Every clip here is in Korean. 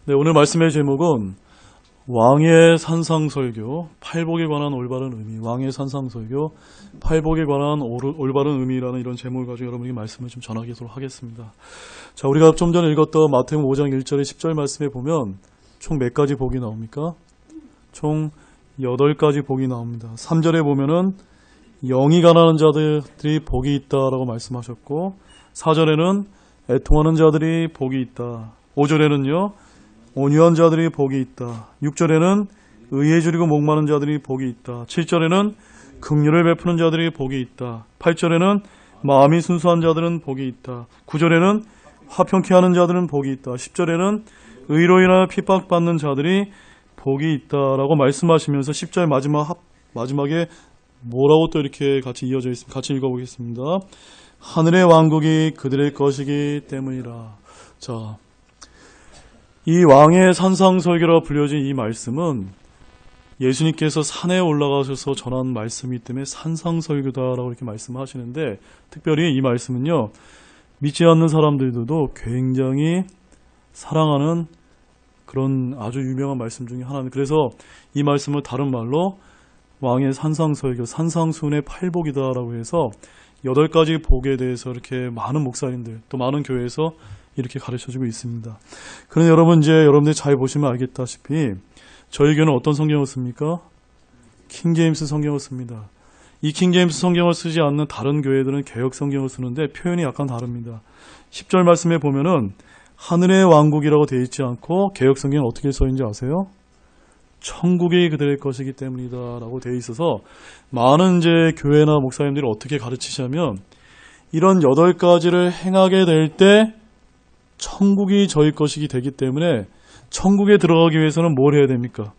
네, 오늘 말씀의 제목은 왕의 산상설교, 팔복에 관한 올바른 의미, 왕의 산상설교, 팔복에 관한 올바른 의미라는 이런 제목을 가지고 여러분에게 말씀을 좀 전하도록 하겠습니다. 자, 우리가 좀 전에 읽었던 마태복음 5장 1절에 10절 말씀에 보면 총 몇 가지 복이 나옵니까? 총 8가지 복이 나옵니다. 3절에 보면은 영이 가난한 자들이 복이 있다라고 말씀하셨고, 4절에는 애통하는 자들이 복이 있다. 5절에는요, 온유한 자들이 복이 있다. 6절에는 의에 줄이고 목마른 자들이 복이 있다. 7절에는 긍휼을 베푸는 자들이 복이 있다. 8절에는 마음이 순수한 자들은 복이 있다. 9절에는 화평케 하는 자들은 복이 있다. 10절에는 의로 인하여 핍박받는 자들이 복이 있다라고 말씀하시면서 10절 마지막에 뭐라고 또 이렇게 같이 이어져 있습니다. 같이 읽어보겠습니다. 하늘의 왕국이 그들의 것이기 때문이라. 자, 이 왕의 산상설교라고 불려진 이 말씀은 예수님께서 산에 올라가셔서 전한 말씀이기 때문에 산상설교다라고 이렇게 말씀하시는데, 특별히 이 말씀은요, 믿지 않는 사람들도 굉장히 사랑하는 그런 아주 유명한 말씀 중에 하나입니다. 그래서 이 말씀을 다른 말로 왕의 산상설교, 산상순의 팔복이다라고 해서 8가지 복에 대해서 이렇게 많은 목사님들, 또 많은 교회에서 이렇게 가르쳐주고 있습니다. 그런데 여러분, 이제 여러분들이 잘 보시면 알겠다시피 저희 교회는 어떤 성경을 씁니까? 킹제임스 성경을 씁니다. 이 킹제임스 성경을 쓰지 않는 다른 교회들은 개역 성경을 쓰는데 표현이 약간 다릅니다. 10절 말씀에 보면은 하늘의 왕국이라고 되어 있지 않고 개역 성경은 어떻게 써 있는지 아세요? 천국이 그들의 것이기 때문이다 라고 되어 있어서, 많은 이제 교회나 목사님들이 어떻게 가르치시냐면, 이런 8가지를 행하게 될 때 천국이 저희 것이기 되기 때문에 천국에 들어가기 위해서는 뭘 해야 됩니까?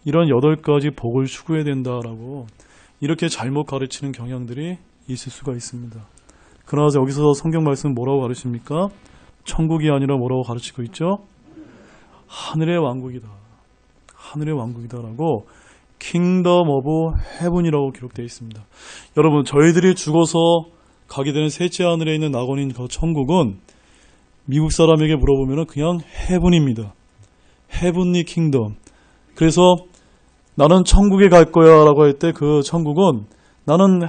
이런 8가지 복을 추구해야 된다라고 이렇게 잘못 가르치는 경향들이 있을 수가 있습니다. 그러나 여기서 성경 말씀은 뭐라고 가르칩니까? 천국이 아니라 뭐라고 가르치고 있죠? 하늘의 왕국이다. 하늘의 왕국이다라고 킹덤 오브 헤븐이라고 기록되어 있습니다. 여러분, 저희들이 죽어서 가게 되는 셋째 하늘에 있는 낙원인 그 천국은 미국 사람에게 물어보면 그냥 헤븐입니다. 헤븐리 킹덤. 그래서 나는 천국에 갈 거야 라고 할 때 그 천국은 나는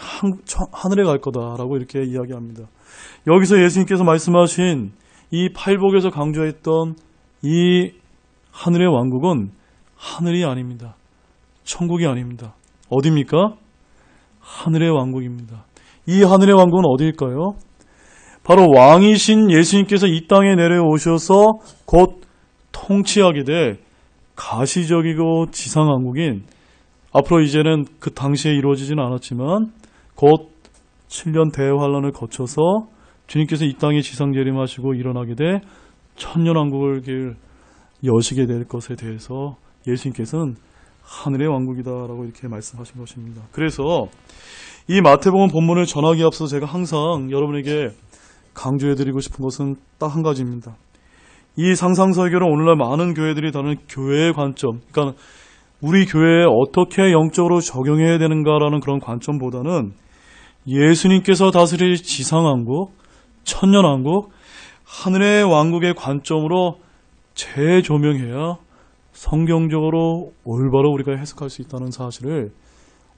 하늘에 갈 거다 라고 이렇게 이야기합니다. 여기서 예수님께서 말씀하신 이 팔복에서 강조했던 이 하늘의 왕국은 하늘이 아닙니다. 천국이 아닙니다. 어디입니까? 하늘의 왕국입니다. 이 하늘의 왕국은 어디일까요? 바로 왕이신 예수님께서 이 땅에 내려오셔서 곧 통치하게 될 가시적이고 지상왕국인, 앞으로 이제는 그 당시에 이루어지지는 않았지만 곧 7년 대환란을 거쳐서 주님께서 이 땅에 지상재림하시고 일어나게 될 천년왕국을 여시게 될 것에 대해서 예수님께서는 하늘의 왕국이다라고 이렇게 말씀하신 것입니다. 그래서 이 마태복음 본문을 전하기 앞서 제가 항상 여러분에게 강조해드리고 싶은 것은 딱 한 가지입니다. 이 상상설교는 오늘날 많은 교회들이 다루는 교회의 관점, 그러니까 우리 교회에 어떻게 영적으로 적용해야 되는가라는 그런 관점보다는 예수님께서 다스릴 지상왕국, 천년왕국, 하늘의 왕국의 관점으로 재조명해야 성경적으로 올바로 우리가 해석할 수 있다는 사실을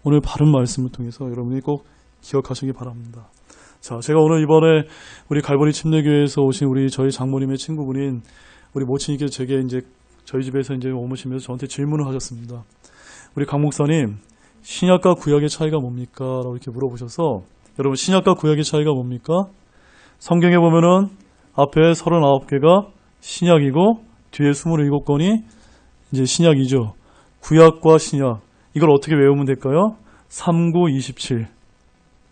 오늘 바른 말씀을 통해서 여러분이 꼭 기억하시기 바랍니다. 자, 제가 오늘 이번에 우리 갈보리 침례교회에서 오신 저희 장모님의 친구분인 우리 모친님께서 제게 이제 저희 집에서 이제 오시면서 저한테 질문을 하셨습니다. 우리 강 목사님, 신약과 구약의 차이가 뭡니까? 라고 이렇게 물어보셔서, 여러분, 신약과 구약의 차이가 뭡니까? 성경에 보면은 앞에 39개가 신약이고 뒤에 27권이 이제 신약이죠. 구약과 신약, 이걸 어떻게 외우면 될까요? 3, 9, 27.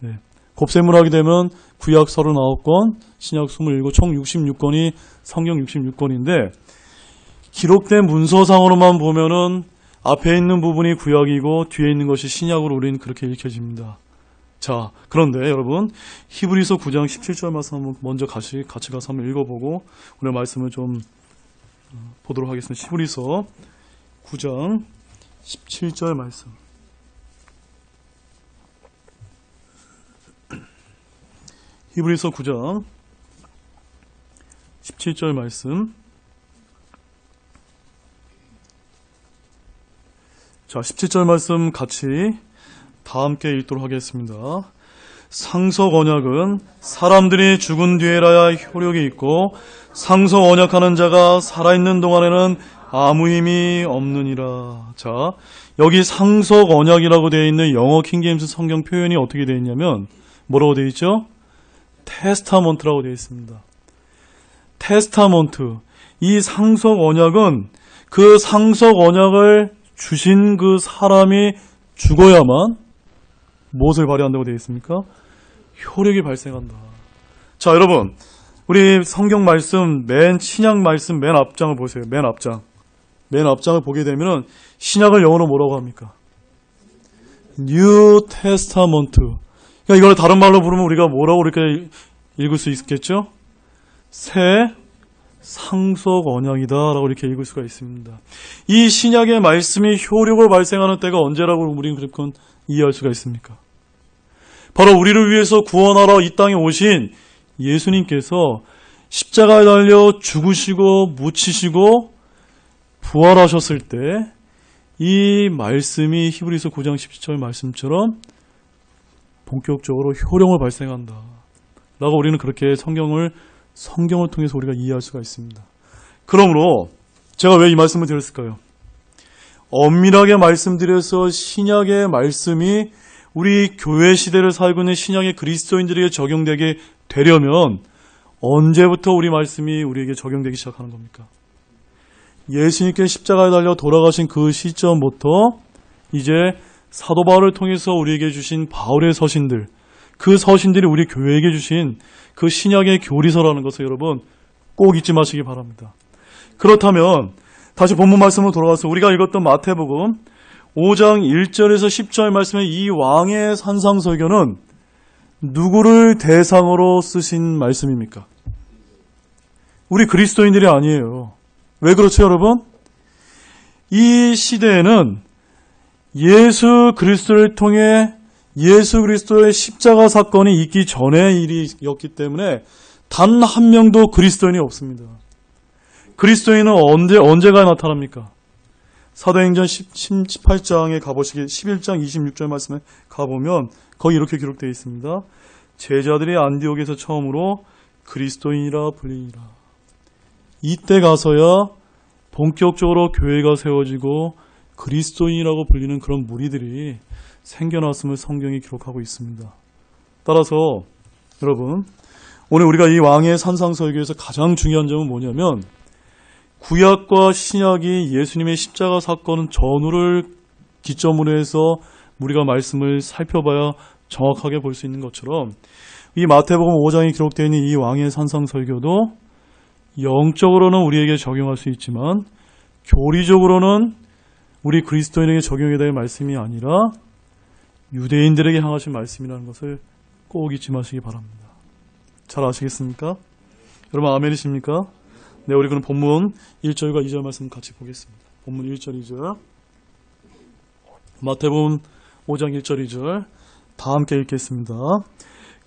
네. 곱셈을 하게 되면 구약 39권, 신약 27, 총 66권이 성경 66권인데, 기록된 문서상으로만 보면은 앞에 있는 부분이 구약이고 뒤에 있는 것이 신약으로 우리는 그렇게 읽혀집니다. 자, 그런데 여러분, 히브리서 9장 17절 말씀 한번 먼저 같이 가서 한번 읽어보고 오늘 말씀을 좀 보도록 하겠습니다. 히브리서 9장 17절 말씀. 히브리서 9장 17절 말씀 자, 17절 말씀 같이 다 함께 읽도록 하겠습니다. 상속 언약은 사람들이 죽은 뒤에라야 효력이 있고 상속 언약하는 자가 살아있는 동안에는 아무 힘이 없느니라. 자, 여기 상속 언약이라고 되어 있는 영어 킹제임스 성경 표현이 어떻게 되어 있냐면 뭐라고 되어 있죠? 테스타먼트라고 되어 있습니다. 테스타먼트. 이 상속 언약은 그 상속 언약을 주신 그 사람이 죽어야만 무엇을 발휘한다고 되어 있습니까? 효력이 발생한다. 자, 여러분, 우리 성경 말씀 맨 신약 말씀 맨 앞장을 보세요. 맨 앞장을 보게 되면은 신약을 영어로 뭐라고 합니까? New Testament. 그러니까 이걸 다른 말로 부르면 우리가 뭐라고 이렇게 읽을 수 있겠죠? 새 상속 언약이다라고 이렇게 읽을 수가 있습니다. 이 신약의 말씀이 효력을 발생하는 때가 언제라고 우리는 그렇게 이해할 수가 있습니까? 바로 우리를 위해서 구원하러 이 땅에 오신 예수님께서 십자가에 달려 죽으시고 묻히시고 부활하셨을 때 이 말씀이 히브리서 9장 17절 말씀처럼 본격적으로 효력을 발생한다 라고 우리는 그렇게 성경을 통해서 우리가 이해할 수가 있습니다. 그러므로 제가 왜 이 말씀을 드렸을까요? 엄밀하게 말씀드려서 신약의 말씀이 우리 교회 시대를 살고 있는 신약의 그리스도인들에게 적용되게 되려면 언제부터 우리 말씀이 우리에게 적용되기 시작하는 겁니까? 예수님께 십자가에 달려 돌아가신 그 시점부터 이제 사도 바울을 통해서 우리에게 주신 바울의 서신들, 그 서신들이 우리 교회에게 주신 그 신약의 교리서라는 것을 여러분 꼭 잊지 마시기 바랍니다. 그렇다면 다시 본문 말씀으로 돌아가서 우리가 읽었던 마태복음 5장 1절에서 10절 말씀의 이 왕의 산상설교는 누구를 대상으로 쓰신 말씀입니까? 우리 그리스도인들이 아니에요. 왜 그렇죠, 여러분? 이 시대에는 예수 그리스도를 통해 예수 그리스도의 십자가 사건이 있기 전의 일이었기 때문에 단 한 명도 그리스도인이 없습니다. 그리스도인은 언제가 나타납니까? 사도행전 18장에 가보시기 11장 26절 말씀에 가보면 거기 이렇게 기록되어 있습니다. 제자들이 안디옥에서 처음으로 그리스도인이라 불리니라. 이때 가서야 본격적으로 교회가 세워지고 그리스도인이라고 불리는 그런 무리들이 생겨났음을 성경이 기록하고 있습니다. 따라서 여러분, 오늘 우리가 이 왕의 산상설교에서 가장 중요한 점은 뭐냐면 구약과 신약이 예수님의 십자가 사건 전후를 기점으로 해서 우리가 말씀을 살펴봐야 정확하게 볼 수 있는 것처럼 이 마태복음 5장에 기록되어 있는 이 왕의 산상설교도 영적으로는 우리에게 적용할 수 있지만 교리적으로는 우리 그리스도인에게 적용해야 될 말씀이 아니라 유대인들에게 향하신 말씀이라는 것을 꼭 잊지 마시기 바랍니다. 잘 아시겠습니까? 여러분 아멘이십니까? 네, 우리 그럼 본문 1절과 2절 말씀 같이 보겠습니다. 본문 1절 2절 마태복음 5장 1절 2절 다 함께 읽겠습니다.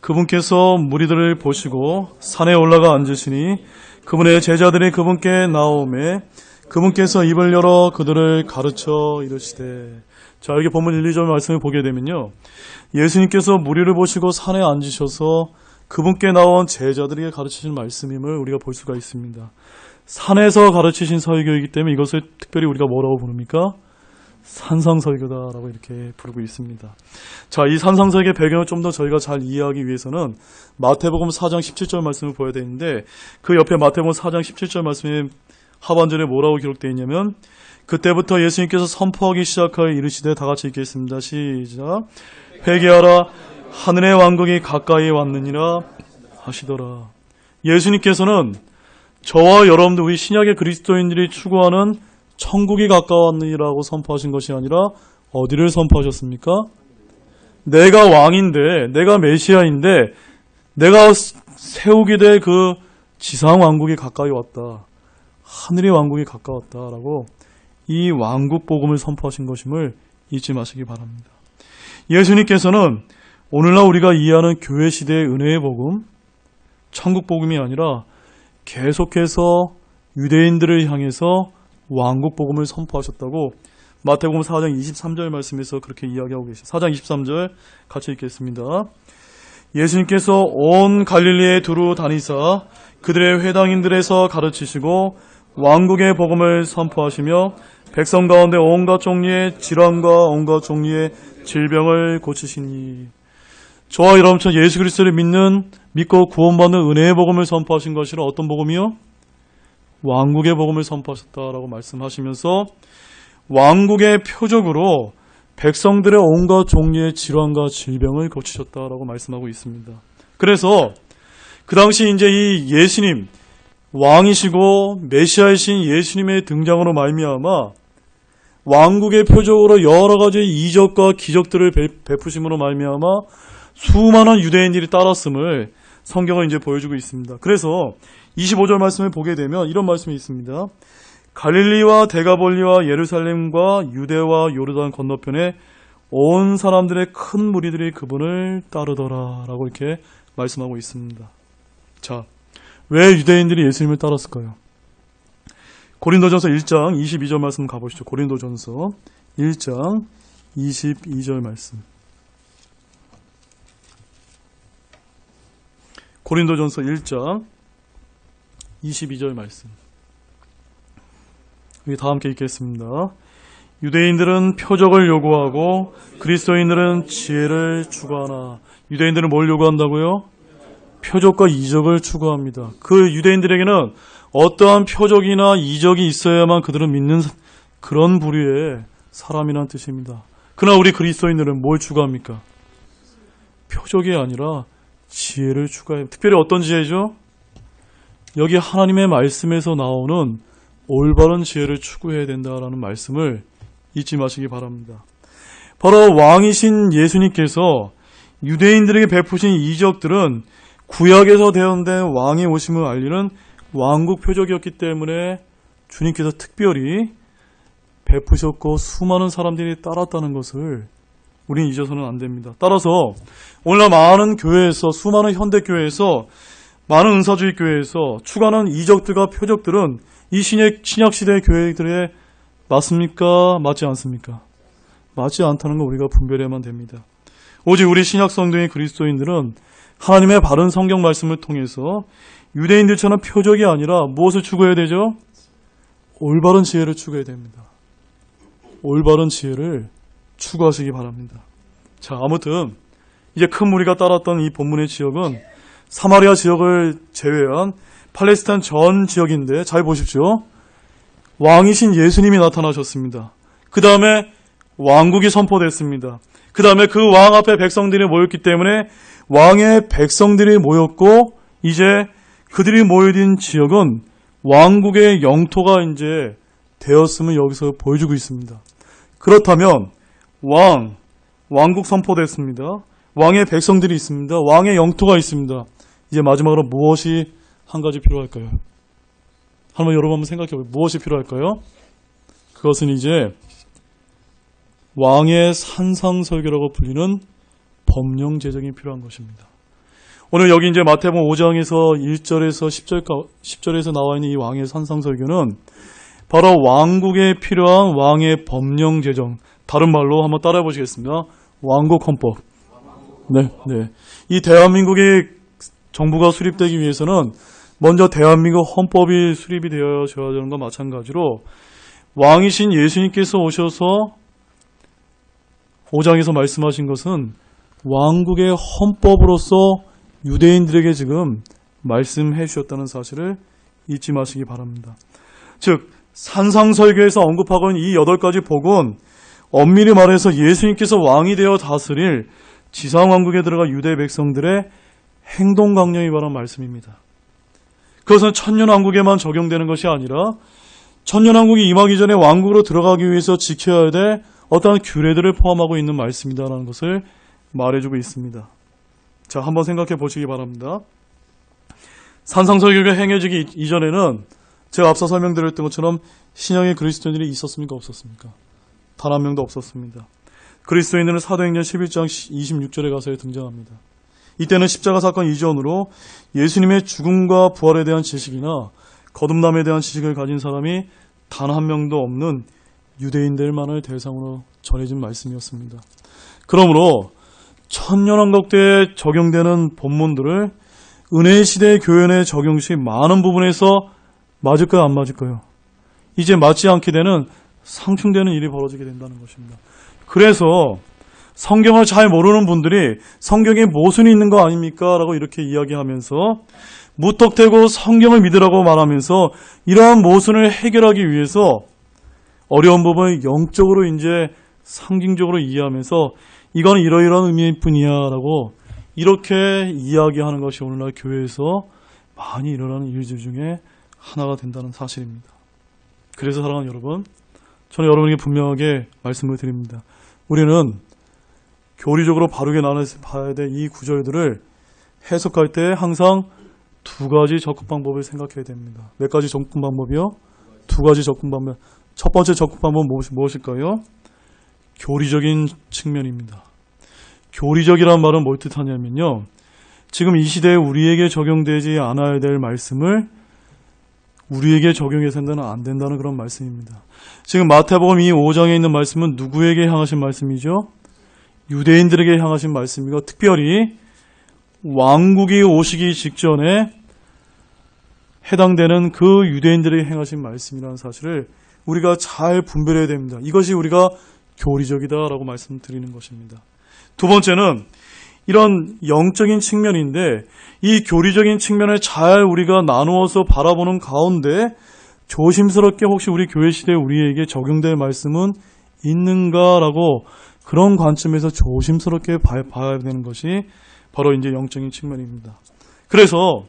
그분께서 무리들을 보시고 산에 올라가 앉으시니 그분의 제자들이 그분께 나오매 그분께서 입을 열어 그들을 가르쳐 이르시되. 자, 여기 본문 1, 2절 말씀을 보게 되면요, 예수님께서 무리를 보시고 산에 앉으셔서 그분께 나온 제자들에게 가르치신 말씀임을 우리가 볼 수가 있습니다. 산에서 가르치신 설교이기 때문에 이것을 특별히 우리가 뭐라고 부릅니까? 산상설교다라고 이렇게 부르고 있습니다. 자, 이 산상설교의 배경을 좀 더 저희가 잘 이해하기 위해서는 마태복음 4장 17절 말씀을 보여야 되는데 그 옆에 마태복음 4장 17절 말씀에 하반절에 뭐라고 기록되어 있냐면 그때부터 예수님께서 선포하기 시작하여 이르시되, 다 같이 읽겠습니다. 시작. 회개하라, 하늘의 왕국이 가까이 왔느니라 하시더라. 예수님께서는 저와 여러분들 우리 신약의 그리스도인들이 추구하는 천국이 가까웠느니라고 선포하신 것이 아니라 어디를 선포하셨습니까? 내가 왕인데, 내가 메시아인데 내가 세우게 될 그 지상 왕국이 가까이 왔다, 하늘의 왕국이 가까웠다라고 이 왕국 복음을 선포하신 것임을 잊지 마시기 바랍니다. 예수님께서는 오늘날 우리가 이해하는 교회 시대의 은혜의 복음, 천국 복음이 아니라 계속해서 유대인들을 향해서 왕국 복음을 선포하셨다고 마태복음 4장 23절 말씀에서 그렇게 이야기하고 계시죠. 4장 23절 같이 읽겠습니다. 예수님께서 온 갈릴리에 두루 다니사 그들의 회당인들에서 가르치시고 왕국의 복음을 선포하시며 백성 가운데 온갖 종류의 질환과 온갖 종류의 질병을 고치시니. 저와 여러분처럼 예수 그리스도를 믿고 구원받는 은혜의 복음을 선포하신 것이라. 어떤 복음이요? 왕국의 복음을 선포하셨다라고 말씀하시면서 왕국의 표적으로 백성들의 온갖 종류의 질환과 질병을 고치셨다라고 말씀하고 있습니다. 그래서 그 당시 이제 이 예수님, 왕이시고 메시아이신 예수님의 등장으로 말미암아 왕국의 표적으로 여러 가지 이적과 기적들을 베푸심으로 말미암아 수많은 유대인들이 따랐음을 성경은 이제 보여주고 있습니다. 그래서 25절 말씀을 보게 되면 이런 말씀이 있습니다. 갈릴리와 데가볼리와 예루살렘과 유대와 요르단 건너편에 온 사람들의 큰 무리들이 그분을 따르더라 라고 이렇게 말씀하고 있습니다. 자, 왜 유대인들이 예수님을 따랐을까요? 고린도전서 1장 22절 말씀 가보시죠. 고린도전서 1장 22절 말씀. 고린도전서 1장 22절 말씀. 우리 다 함께 읽겠습니다. 유대인들은 표적을 요구하고 그리스도인들은 지혜를 추구하나. 유대인들은 뭘 요구한다고요? 표적과 이적을 추구합니다. 그 유대인들에게는 어떠한 표적이나 이적이 있어야만 그들은 믿는 그런 부류의 사람이라는 뜻입니다. 그러나 우리 그리스도인들은 뭘 추구합니까? 표적이 아니라 지혜를 추구해요. 특별히 어떤 지혜죠? 여기 하나님의 말씀에서 나오는 올바른 지혜를 추구해야 된다라는 말씀을 잊지 마시기 바랍니다. 바로 왕이신 예수님께서 유대인들에게 베푸신 이적들은 구약에서 대언된 왕의 오심을 알리는 왕국 표적이었기 때문에 주님께서 특별히 베푸셨고 수많은 사람들이 따랐다는 것을 우리는 잊어서는 안 됩니다. 따라서 오늘날 많은 교회에서, 수많은 현대교회에서, 많은 은사주의 교회에서 추구하는 이적들과 표적들은 이 신약시대 교회들에 맞습니까? 맞지 않습니까? 맞지 않다는 거 우리가 분별해야만 됩니다. 오직 우리 신약성도의 그리스도인들은 하나님의 바른 성경 말씀을 통해서 유대인들처럼 표적이 아니라 무엇을 추구해야 되죠? 올바른 지혜를 추구해야 됩니다. 올바른 지혜를 추구하시기 바랍니다. 자, 아무튼 이제 큰 무리가 따랐던 이 본문의 지역은 사마리아 지역을 제외한 팔레스타인 전 지역인데 잘 보십시오. 왕이신 예수님이 나타나셨습니다. 그 다음에 왕국이 선포됐습니다. 그 다음에 그 왕 앞에 백성들이 모였기 때문에 왕의 백성들이 모였고 이제 그들이 모여진 지역은 왕국의 영토가 이제 되었음을 여기서 보여주고 있습니다. 그렇다면 왕국 선포됐습니다. 왕의 백성들이 있습니다. 왕의 영토가 있습니다. 이제 마지막으로 무엇이 한 가지 필요할까요? 여러분 한번 생각해보세요. 무엇이 필요할까요? 그것은 이제 왕의 산상설교라고 불리는 법령 제정이 필요한 것입니다. 오늘 여기 이제 마태복음 5장에서 1절에서 10절에서 나와 있는 이 왕의 산상설교는 바로 왕국에 필요한 왕의 법령 제정, 다른 말로 한번 따라해 보시겠습니다. 왕국 헌법. 네. 이 대한민국의 정부가 수립되기 위해서는 먼저 대한민국 헌법이 수립이 되어져야 되는 것과 마찬가지로 왕이신 예수님께서 오셔서 5장에서 말씀하신 것은 왕국의 헌법으로서 유대인들에게 지금 말씀해 주셨다는 사실을 잊지 마시기 바랍니다. 즉 산상설교에서 언급하고 있는 이 8가지 복은 엄밀히 말해서 예수님께서 왕이 되어 다스릴 지상왕국에 들어가 유대 백성들의 행동 강령이 관한 말씀입니다. 그것은 천년왕국에만 적용되는 것이 아니라 천년왕국이 임하기 전에 왕국으로 들어가기 위해서 지켜야 될 어떠한 규례들을 포함하고 있는 말씀이다라는 것을 말해주고 있습니다. 자, 한번 생각해 보시기 바랍니다. 산상설교가 행해지기 이전에는 제가 앞서 설명드렸던 것처럼 신약의 그리스도인들이 있었습니까? 없었습니까? 단 한 명도 없었습니다. 그리스도인들은 사도행전 11장 26절에 가서 등장합니다. 이때는 십자가 사건 이전으로 예수님의 죽음과 부활에 대한 지식이나 거듭남에 대한 지식을 가진 사람이 단 한 명도 없는 유대인들만을 대상으로 전해진 말씀이었습니다. 그러므로 천년왕국 때에 적용되는 본문들을 은혜의 시대의 교연에 적용 시 많은 부분에서 맞을까요, 안 맞을까요? 이제 맞지 않게 되는 상충되는 일이 벌어지게 된다는 것입니다. 그래서 성경을 잘 모르는 분들이 성경에 모순이 있는 거 아닙니까? 라고 이렇게 이야기하면서 무턱대고 성경을 믿으라고 말하면서 이러한 모순을 해결하기 위해서 어려운 부분을 영적으로 이제 상징적으로 이해하면서 이건 이러이러한 의미일 뿐이야 라고 이렇게 이야기하는 것이 오늘날 교회에서 많이 일어나는 일들 중에 하나가 된다는 사실입니다. 그래서 사랑하는 여러분, 저는 여러분에게 분명하게 말씀을 드립니다. 우리는 교리적으로 바르게 나눠서 봐야 될 이 구절들을 해석할 때 항상 두 가지 접근 방법을 생각해야 됩니다. 몇 가지 접근 방법이요? 두 가지 접근 방법. 첫 번째 접근 방법은 무엇일까요? 교리적인 측면입니다. 교리적이라는 말은 뭘 뜻하냐면요. 지금 이 시대에 우리에게 적용되지 않아야 될 말씀을 우리에게 적용해서는 안 된다는 그런 말씀입니다. 지금 마태복음 이 5장에 있는 말씀은 누구에게 향하신 말씀이죠? 유대인들에게 향하신 말씀이고 특별히 왕국이 오시기 직전에 해당되는 그 유대인들에게 행하신 말씀이라는 사실을 우리가 잘 분별해야 됩니다. 이것이 우리가 교리적이다라고 말씀드리는 것입니다. 두 번째는 이런 영적인 측면인데 이 교리적인 측면을 잘 우리가 나누어서 바라보는 가운데 조심스럽게 혹시 우리 교회 시대에 우리에게 적용될 말씀은 있는가라고 그런 관점에서 조심스럽게 봐야 되는 것이 바로 이제 영적인 측면입니다. 그래서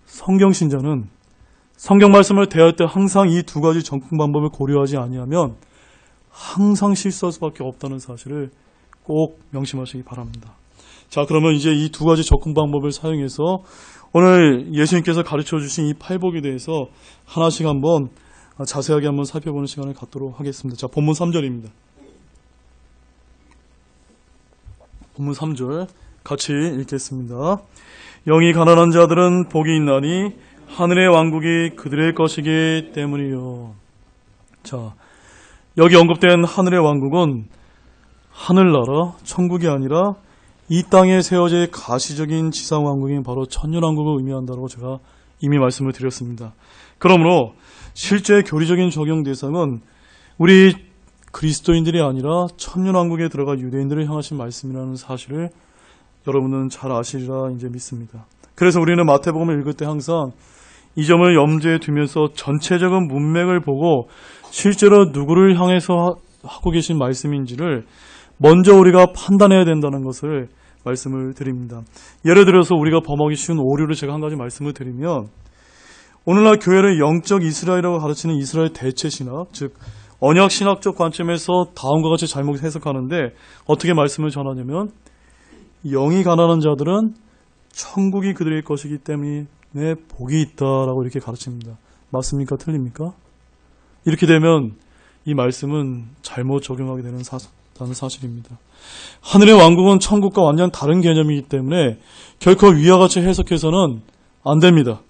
성경 신자는 성경 말씀을 대할 때 항상 이 두 가지 접근 방법을 고려하지 아니하면 항상 실수할 수밖에 없다는 사실을 꼭 명심하시기 바랍니다. 자, 그러면 이제 이 두 가지 접근 방법을 사용해서 오늘 예수님께서 가르쳐 주신 이 팔복에 대해서 하나씩 한번 자세하게 한번 살펴보는 시간을 갖도록 하겠습니다. 자, 본문 3절입니다. 본문 3절 같이 읽겠습니다. 영이 가난한 자들은 복이 있나니 하늘의 왕국이 그들의 것이기 때문이요. 자, 여기 언급된 하늘의 왕국은 하늘나라, 천국이 아니라 이 땅에 세워질 가시적인 지상왕국인 바로 천년왕국을 의미한다고 제가 이미 말씀을 드렸습니다. 그러므로 실제 교리적인 적용 대상은 우리 그리스도인들이 아니라 천년왕국에 들어갈 유대인들을 향하신 말씀이라는 사실을 여러분은 잘 아시리라 이제 믿습니다. 그래서 우리는 마태복음을 읽을 때 항상 이 점을 염두에 두면서 전체적인 문맥을 보고 실제로 누구를 향해서 하고 계신 말씀인지를 먼저 우리가 판단해야 된다는 것을 말씀을 드립니다. 예를 들어서 우리가 범하기 쉬운 오류를 제가 한 가지 말씀을 드리면 오늘날 교회를 영적 이스라엘이라고 가르치는 이스라엘 대체 신학, 즉 언약 신학적 관점에서 다음과 같이 잘못 해석하는데 어떻게 말씀을 전하냐면 영이 가난한 자들은 천국이 그들의 것이기 때문에 복이 있다라고 이렇게 가르칩니다. 맞습니까? 틀립니까? 이렇게 되면 이 말씀은 잘못 적용하게 되는 사실입니다. 하늘의 왕국은 천국과 완전 다른 개념이기 때문에 결코 위와 같이 해석해서는 안 됩니다.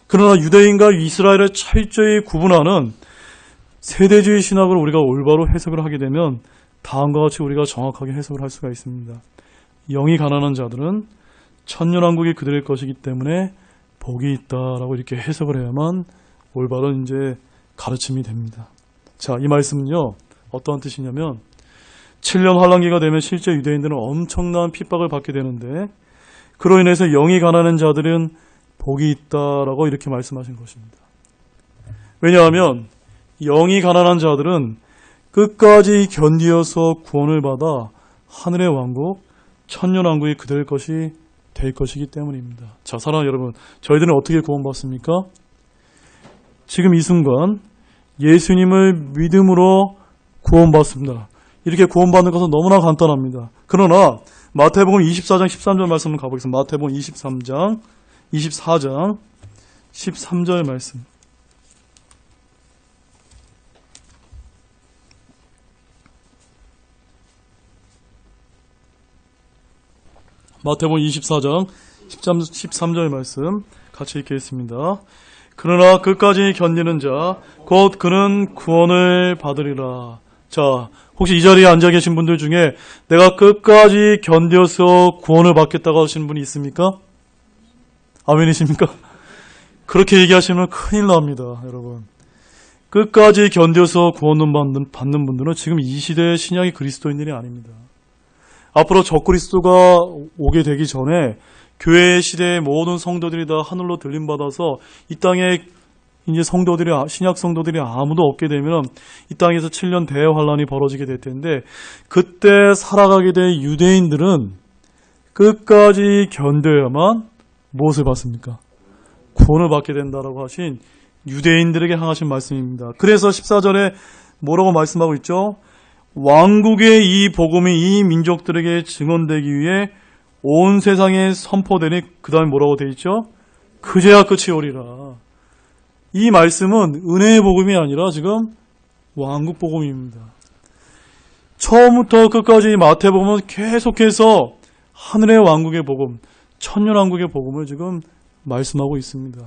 그러나 유대인과 이스라엘을 철저히 구분하는 세대주의 신학을 우리가 올바로 해석을 하게 되면 다음과 같이 우리가 정확하게 해석을 할 수가 있습니다. 영이 가난한 자들은 천년왕국이 그들의 것이기 때문에 복이 있다라고 이렇게 해석을 해야만 올바른 이제 가르침이 됩니다. 자, 이 말씀은요 어떠한 뜻이냐면 7년 환란기가 되면 실제 유대인들은 엄청난 핍박을 받게 되는데 그로 인해서 영이 가난한 자들은 복이 있다라고 이렇게 말씀하신 것입니다. 왜냐하면 영이 가난한 자들은 끝까지 견디어서 구원을 받아 하늘의 왕국, 천년왕국이 그들 것이 될 것이기 때문입니다. 자, 사랑하는 여러분, 저희들은 어떻게 구원받습니까? 지금 이 순간 예수님을 믿음으로 구원받습니다. 이렇게 구원받는 것은 너무나 간단합니다. 그러나 마태복음 24장 13절 말씀을 가보겠습니다. 마태복음 24장 13절 말씀. 마태복음 24장 13절 말씀 같이 읽겠습니다. 그러나 끝까지 견디는 자 곧 그는 구원을 받으리라. 자, 혹시 이 자리에 앉아 계신 분들 중에 내가 끝까지 견뎌서 구원을 받겠다고 하시는 분이 있습니까? 아멘이십니까? 그렇게 얘기하시면 큰일 납니다, 여러분. 끝까지 견뎌서 구원을 받는 분들은 지금 이 시대의 신약의 그리스도인들이 아닙니다. 앞으로 적그리스도가 오게 되기 전에 교회 시대의 모든 성도들이 다 하늘로 들림받아서 이 땅에 이제 신약 성도들이 아무도 없게 되면 이 땅에서 7년 대환란이 벌어지게 될 텐데, 그때 살아가게 될 유대인들은 끝까지 견뎌야만 무엇을 받습니까? 구원을 받게 된다라고 하신 유대인들에게 향하신 말씀입니다. 그래서 14절에 뭐라고 말씀하고 있죠? 왕국의 이 복음이 이 민족들에게 증언되기 위해 온 세상에 선포되니, 그 다음에 뭐라고 되어 있죠? 그제야 끝이 오리라. 이 말씀은 은혜의 복음이 아니라 지금 왕국 복음입니다. 처음부터 끝까지 마태복음은 계속해서 하늘의 왕국의 복음, 천년왕국의 복음을 지금 말씀하고 있습니다.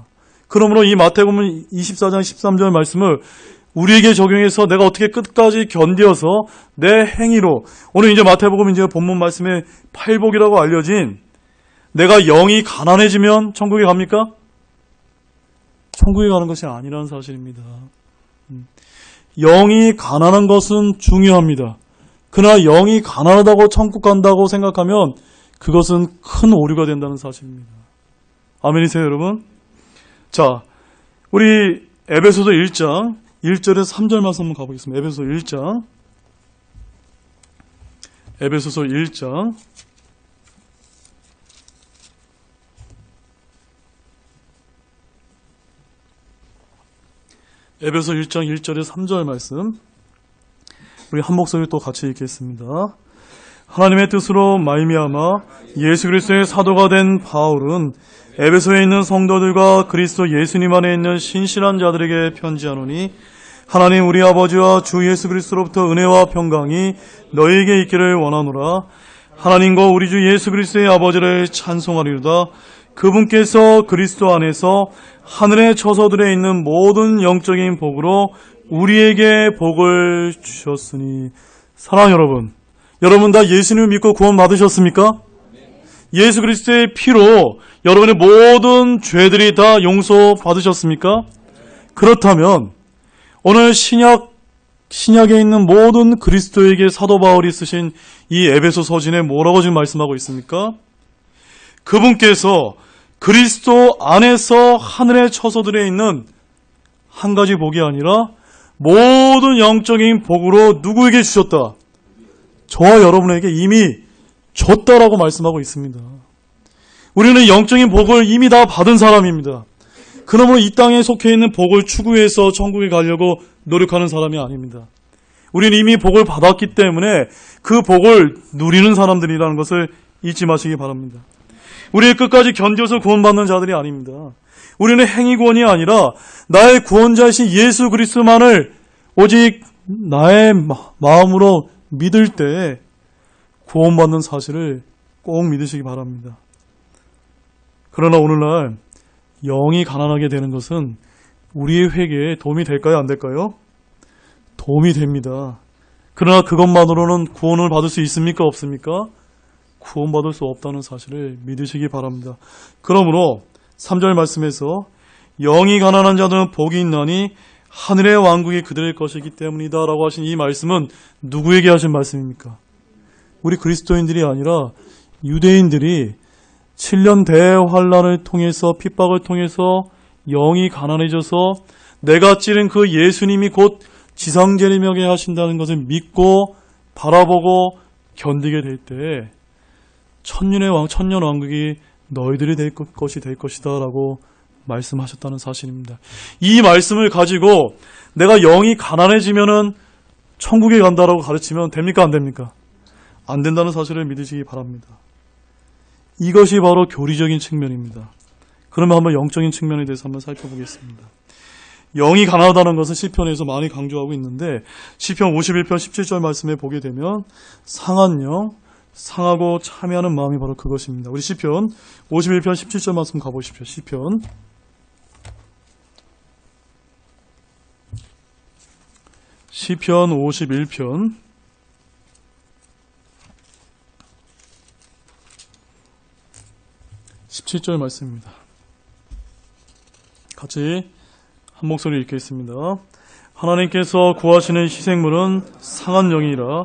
그러므로 이 마태복음 24장 13절 말씀을 우리에게 적용해서 내가 어떻게 끝까지 견뎌서 내 행위로, 오늘 이제 마태복음 이제 본문 말씀에 팔복이라고 알려진, 내가 영이 가난해지면 천국에 갑니까? 천국에 가는 것이 아니라는 사실입니다. 영이 가난한 것은 중요합니다. 그러나 영이 가난하다고 천국 간다고 생각하면 그것은 큰 오류가 된다는 사실입니다. 아멘이세요, 여러분? 자, 우리 에베소서 1장 1절에서 3절 말씀 한번 가보겠습니다. 에베소서 1장. 에베소서 1장. 에베소 1장 1절에서 3절 말씀. 우리 한 목소리 또 같이 읽겠습니다. 하나님의 뜻으로 말미암아 예수 그리스도의 사도가 된 바울은 에베소에 있는 성도들과 그리스도 예수님 안에 있는 신실한 자들에게 편지하노니, 하나님 우리 아버지와 주 예수 그리스도로부터 은혜와 평강이 너희에게 있기를 원하노라. 하나님과 우리 주 예수 그리스도의 아버지를 찬송하리로다. 그분께서 그리스도 안에서 하늘의 처소들에 있는 모든 영적인 복으로 우리에게 복을 주셨으니. 사랑하는 여러분, 여러분 다 예수님을 믿고 구원 받으셨습니까? 예수 그리스도의 피로 여러분의 모든 죄들이 다 용서받으셨습니까? 그렇다면 오늘 신약에 있는 모든 그리스도에게 사도 바울이 쓰신 이 에베소 서신에 뭐라고 지금 말씀하고 있습니까? 그분께서 그리스도 안에서 하늘의 처소들에 있는 한 가지 복이 아니라 모든 영적인 복으로 누구에게 주셨다? 저와 여러분에게 이미 줬다라고 말씀하고 있습니다. 우리는 영적인 복을 이미 다 받은 사람입니다. 그러므로 이 땅에 속해 있는 복을 추구해서 천국에 가려고 노력하는 사람이 아닙니다. 우리는 이미 복을 받았기 때문에 그 복을 누리는 사람들이라는 것을 잊지 마시기 바랍니다. 우리의 끝까지 견뎌서 구원받는 자들이 아닙니다. 우리는 행위 구원이 아니라 나의 구원자이신 예수 그리스도만을 오직 나의 마음으로 믿을 때 구원받는 사실을 꼭 믿으시기 바랍니다. 그러나 오늘날 영이 가난하게 되는 것은 우리의 회개에 도움이 될까요? 안 될까요? 도움이 됩니다. 그러나 그것만으로는 구원을 받을 수 있습니까? 없습니까? 구원받을 수 없다는 사실을 믿으시기 바랍니다. 그러므로 3절 말씀에서 영이 가난한 자들은 복이 있나니 하늘의 왕국이 그들의 것이기 때문이다 라고 하신 이 말씀은 누구에게 하신 말씀입니까? 우리 그리스도인들이 아니라 유대인들이 7년 대환란을 통해서, 핍박을 통해서 영이 가난해져서 내가 찌른 그 예수님이 곧 지상재림하게 하신다는 것을 믿고 바라보고 견디게 될 때 천년 왕국이 너희들이 될 것이 될 것이다 라고 말씀하셨다는 사실입니다. 이 말씀을 가지고 내가 영이 가난해지면은 천국에 간다라고 가르치면 됩니까? 안 됩니까? 안 된다는 사실을 믿으시기 바랍니다. 이것이 바로 교리적인 측면입니다. 그러면 한번 영적인 측면에 대해서 한번 살펴보겠습니다. 영이 가난하다는 것은 시편에서 많이 강조하고 있는데 시편 51편 17절 말씀에 보게 되면 상한 영, 상하고 참여하는 마음이 바로 그것입니다. 우리 시편 51편 17절 말씀 가보십시오. 시편 시편 51편 17절 말씀입니다. 같이 한 목소리 읽겠습니다. 하나님께서 구하시는 희생물은 상한 영이라.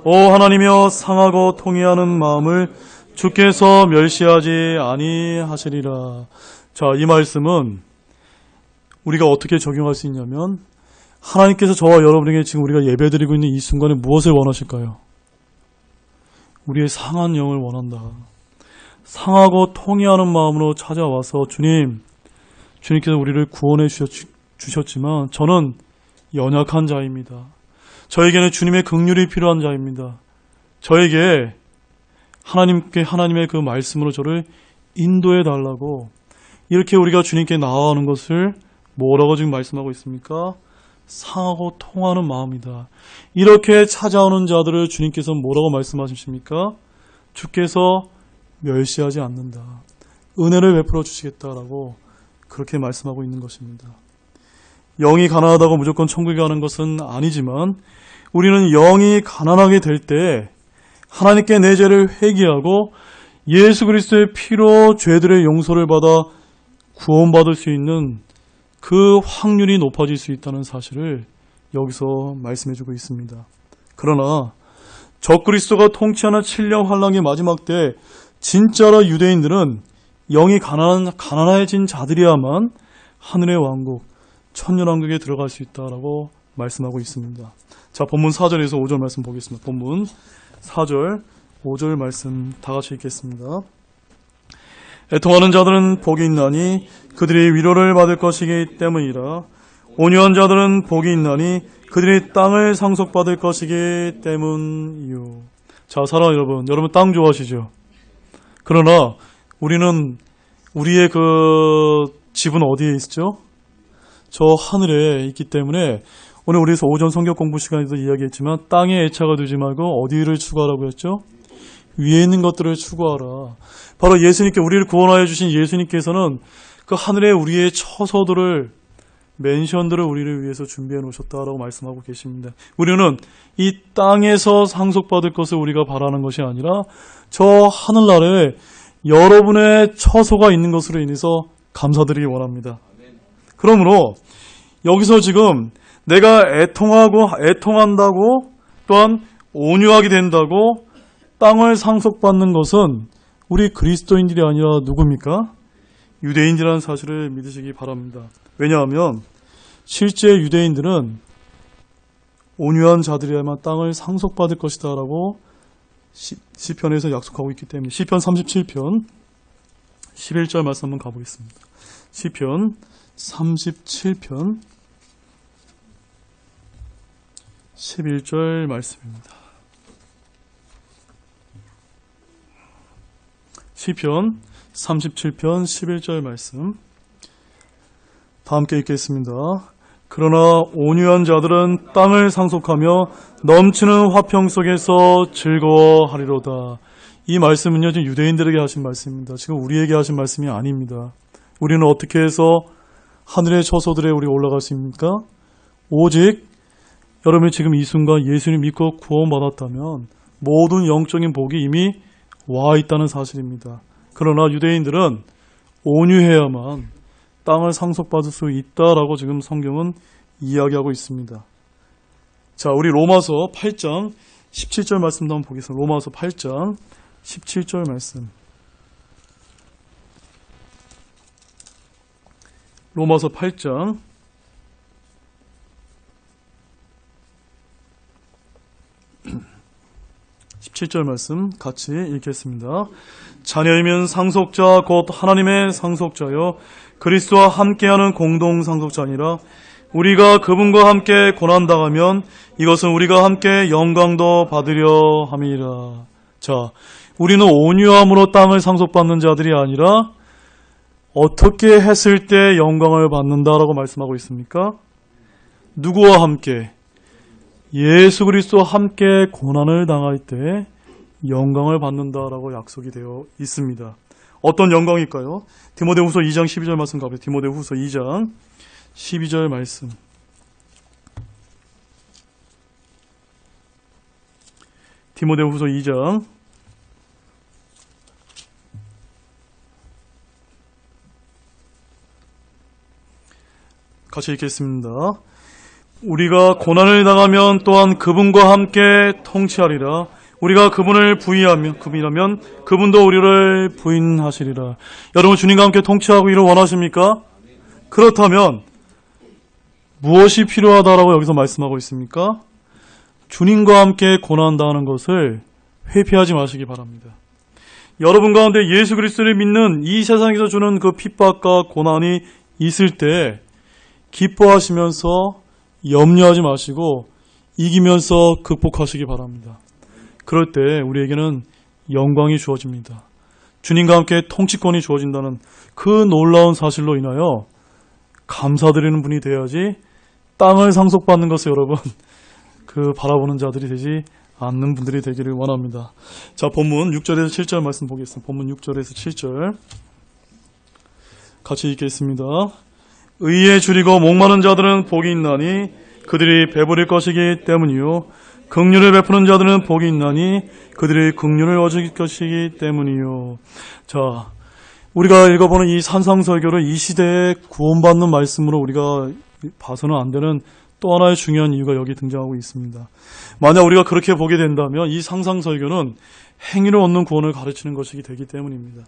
오 하나님이여, 상하고 통회하는 마음을 주께서 멸시하지 아니하시리라. 자, 이 말씀은 우리가 어떻게 적용할 수 있냐면, 하나님께서 저와 여러분에게 지금 우리가 예배드리고 있는 이 순간에 무엇을 원하실까요? 우리의 상한 영을 원한다. 상하고 통회하는 마음으로 찾아와서 주님께서 우리를 구원해 주셨지만 저는 연약한 자입니다. 저에게는 주님의 긍휼이 필요한 자입니다. 저에게 하나님의 그 말씀으로 저를 인도해 달라고, 이렇게 우리가 주님께 나아가는 것을 뭐라고 지금 말씀하고 있습니까? 상하고 통하는 마음이다. 이렇게 찾아오는 자들을 주님께서 뭐라고 말씀하십니까? 주께서 멸시하지 않는다. 은혜를 베풀어 주시겠다라고 그렇게 말씀하고 있는 것입니다. 영이 가난하다고 무조건 천국에 가는 것은 아니지만, 우리는 영이 가난하게 될 때 하나님께 내 죄를 회개하고 예수 그리스도의 피로 죄들의 용서를 받아 구원받을 수 있는 그 확률이 높아질 수 있다는 사실을 여기서 말씀해주고 있습니다. 그러나 적그리스도가 통치하는 7년 환란의 마지막 때 진짜로 유대인들은 영이 가난해진 자들이야만 하늘의 왕국, 천년왕국에 들어갈 수 있다라고 말씀하고 있습니다. 자, 본문 4절에서 5절 말씀 보겠습니다. 본문 4절, 5절 말씀 다 같이 읽겠습니다. 애통하는 자들은 복이 있나니 그들이 위로를 받을 것이기 때문이라. 온유한 자들은 복이 있나니 그들이 땅을 상속받을 것이기 때문이요. 자, 사랑하는 여러분 땅 좋아하시죠? 그러나 우리의 그 집은 어디에 있죠? 저 하늘에 있기 때문에 오늘 우리에서 오전 성경 공부 시간에도 이야기했지만, 땅에 애착을 두지 말고 어디를 추구하라고 했죠? 위에 있는 것들을 추구하라. 바로 우리를 구원하여 주신 예수님께서는 그 하늘에 우리의 처소들을, 맨션들을 우리를 위해서 준비해 놓으셨다라고 말씀하고 계십니다. 우리는 이 땅에서 상속받을 것을 우리가 바라는 것이 아니라 저 하늘나라에 여러분의 처소가 있는 것으로 인해서 감사드리기 원합니다. 그러므로 여기서 지금 내가 애통한다고, 또한 온유하게 된다고 땅을 상속받는 것은 우리 그리스도인들이 아니라 누굽니까? 유대인이라는 사실을 믿으시기 바랍니다. 왜냐하면 실제 유대인들은 온유한 자들이야만 땅을 상속받을 것이다 라고 시편에서 약속하고 있기 때문에, 시편 37편 11절 말씀 한번 가보겠습니다. 시편 37편 11절 말씀입니다. 시편 37편 11절 말씀 다 함께 읽겠습니다. 그러나 온유한 자들은 땅을 상속하며 넘치는 화평 속에서 즐거워하리로다. 이 말씀은요, 지금 유대인들에게 하신 말씀입니다. 지금 우리에게 하신 말씀이 아닙니다. 우리는 어떻게 해서 하늘의 처소들에 우리 올라갈 수 있습니까? 오직 여러분이 지금 이 순간 예수님 믿고 구원받았다면 모든 영적인 복이 이미 와 있다는 사실입니다. 그러나 유대인들은 온유해야만 땅을 상속받을 수 있다라고 지금 성경은 이야기하고 있습니다. 자, 우리 로마서 8장 17절 말씀도 한번 보겠습니다. 로마서 8장 17절 말씀. 로마서 8장 17절 말씀 같이 읽겠습니다. 자녀이면 상속자 곧 하나님의 상속자여 그리스도와 함께하는 공동 상속자니라. 우리가 그분과 함께 고난당하면 이것은 우리가 함께 영광도 받으려 함이라. 자, 우리는 온유함으로 땅을 상속받는 자들이 아니라 어떻게 했을 때 영광을 받는다라고 말씀하고 있습니까? 누구와 함께? 예수 그리스도와 함께 고난을 당할 때 영광을 받는다라고 약속이 되어 있습니다. 어떤 영광일까요? 디모데후서 2장 12절 말씀 가보세요. 디모데후서 2장 12절 말씀. 디모데후서 2장 같이 읽겠습니다. 우리가 고난을 당하면 또한 그분과 함께 통치하리라. 우리가 그분을 부인하면 그분도 우리를 부인하시리라. 여러분, 주님과 함께 통치하고 이를 원하십니까? 그렇다면 무엇이 필요하다라고 여기서 말씀하고 있습니까? 주님과 함께 고난당하는 것을 회피하지 마시기 바랍니다. 여러분 가운데 예수 그리스도를 믿는 이 세상에서 주는 그 핍박과 고난이 있을 때 기뻐하시면서 염려하지 마시고 이기면서 극복하시기 바랍니다. 그럴 때 우리에게는 영광이 주어집니다. 주님과 함께 통치권이 주어진다는 그 놀라운 사실로 인하여 감사드리는 분이 되어야지 땅을 상속받는 것을 여러분 그 바라보는 자들이 되지 않는 분들이 되기를 원합니다. 자, 본문 6절에서 7절 말씀 보겠습니다. 본문 6절에서 7절 같이 읽겠습니다. 의에 줄이고 목마른 자들은 복이 있나니 그들이 배부릴 것이기 때문이요 긍휼을 베푸는 자들은 복이 있나니 그들이 긍휼을 얻을 것이기 때문이요. 자, 우리가 읽어보는 이 산상설교를 이 시대에 구원받는 말씀으로 우리가 봐서는 안 되는 또 하나의 중요한 이유가 여기 등장하고 있습니다. 만약 우리가 그렇게 보게 된다면 이 상상설교는 행위를 얻는 구원을 가르치는 것이기 되기 때문입니다.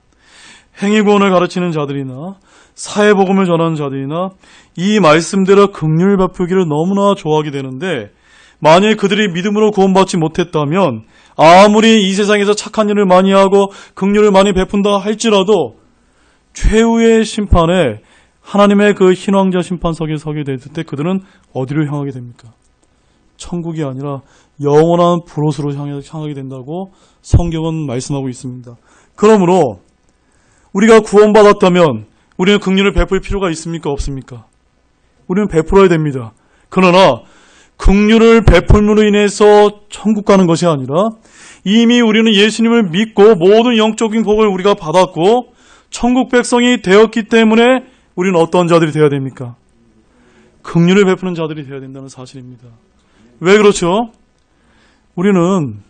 행위 구원을 가르치는 자들이나 사회복음을 전하는 자들이나 이 말씀대로 긍휼 베풀기를 너무나 좋아하게 되는데 만일 그들이 믿음으로 구원받지 못했다면 아무리 이 세상에서 착한 일을 많이 하고 긍휼을 많이 베푼다 할지라도 최후의 심판에 하나님의 그 흰왕자 심판석에 서게 될 때 그들은 어디로 향하게 됩니까? 천국이 아니라 영원한 불옷으로 향하게 된다고 성경은 말씀하고 있습니다. 그러므로 우리가 구원받았다면 우리는 긍휼을 베풀 필요가 있습니까? 없습니까? 우리는 베풀어야 됩니다. 그러나 긍휼을 베풀므로 인해서 천국 가는 것이 아니라 이미 우리는 예수님을 믿고 모든 영적인 복을 우리가 받았고 천국 백성이 되었기 때문에 우리는 어떤 자들이 되어야 됩니까? 긍휼을 베푸는 자들이 되어야 된다는 사실입니다. 왜 그렇죠? 우리는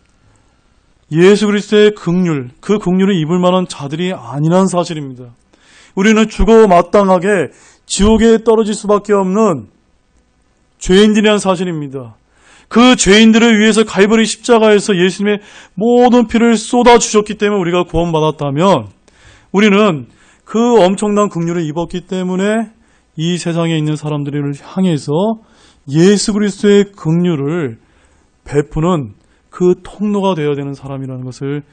예수 그리스도의 긍휼, 그 긍휼을 입을 만한 자들이 아니란 사실입니다. 우리는 죽어 마땅하게 지옥에 떨어질 수밖에 없는 죄인들이란 사실입니다. 그 죄인들을 위해서 갈보리 십자가에서 예수님의 모든 피를 쏟아주셨기 때문에 우리가 구원받았다면 우리는 그 엄청난 긍휼을 입었기 때문에 이 세상에 있는 사람들을 향해서 예수 그리스도의 긍휼을 베푸는 그 통로가 되어야 되는 사람이라는 것을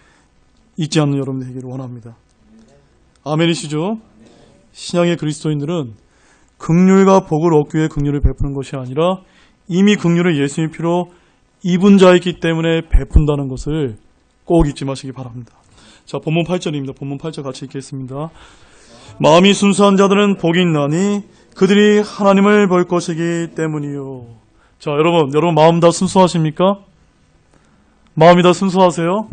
잊지 않는 여러분 되기를 원합니다. 아멘이시죠? 신약의 그리스도인들은 긍휼과 복을 얻기 위해 긍휼을 베푸는 것이 아니라 이미 긍휼을 예수님의 피로 입은 자이기 때문에 베푼다는 것을 꼭 잊지 마시기 바랍니다. 자, 본문 8절입니다. 본문 8절 같이 읽겠습니다. 마음이 순수한 자들은 복이 있나니 그들이 하나님을 볼 것이기 때문이요. 자, 여러분 마음 다 순수하십니까? 마음이 다 순수하세요?